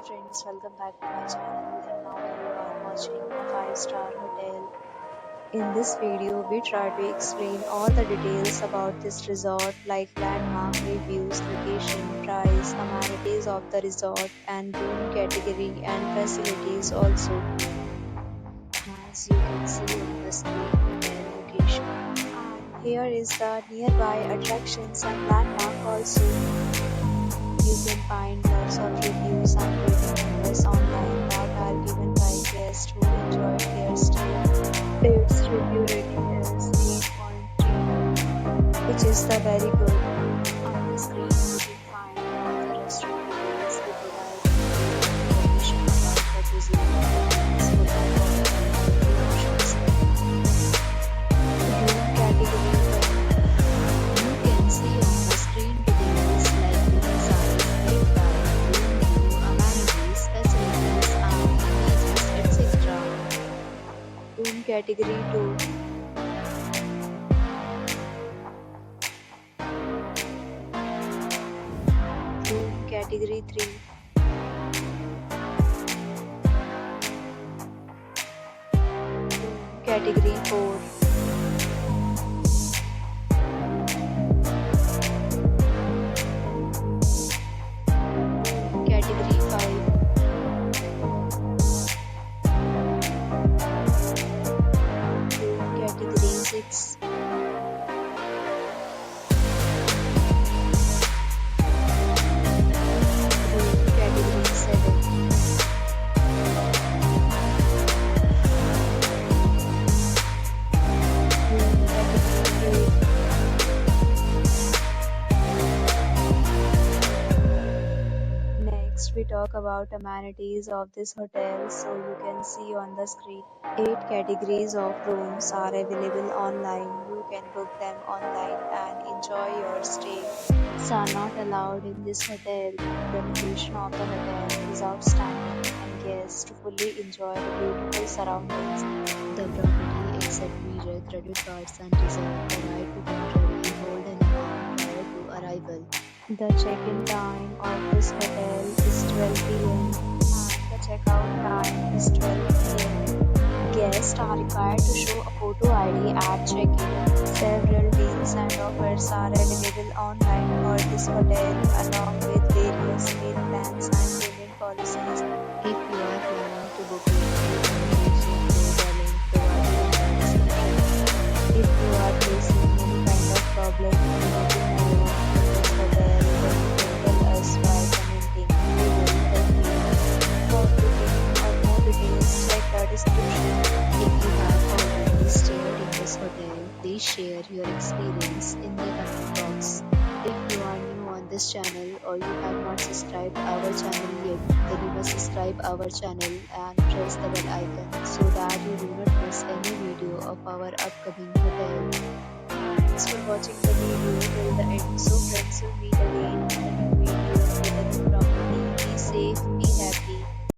friends, welcome back to my channel, and now you are watching a 5-star hotel. In this video, we try to explain all the details about this resort like landmark reviews, location, price, amenities of the resort, and room category and facilities also. As you can see on the screen, hotel location. And here is the nearby attractions and landmark also. You can find lots of reviews and rating numbers online that are given by guests who enjoyed their stay. Its review rating is 8.3, which is the very good. On the screen, you can find all the restaurant details. They provide information about the cuisine, options. Room category. You can see on the screen details like room size, bed type, room view, amenities, facilities, and images, etc. Room category 2. Room category 3. Room category 4. Category 5. Category 6. Category 7. Category 8. Next, we talk about amenities of this hotel. So you can see on the screen, 8 categories of rooms are available online. You can book them online and enjoy your stay. Pets are not allowed in this hotel. The location of the hotel is outstanding and guests fully enjoy the beautiful surroundings. The property accepts major credit cards and reserves the right to temporarily hold an amount prior to arrival. The check-in time of this hotel is 12 p.m. and the check-out time is 12 p.m. Guests are required to show a photo ID at check-in. Several deals and offers are available online for this hotel along with various meal plans and payment policies. If you are planning to book it, you can also follow the link provided in the description. If you are facing any kind of problem in booking a room in this hotel, then you can tell us by commenting. We will help you. For booking or more details, check the description. If you have already stayed in this hotel, please share your experience in the comment box. If you are new on this channel or you have not subscribed our channel yet, then you must subscribe our channel and press the bell icon so that you do not miss any video of our upcoming hotel. Thanks for watching the video till the end. So friends, will meet again in a new video with a new property. Be safe.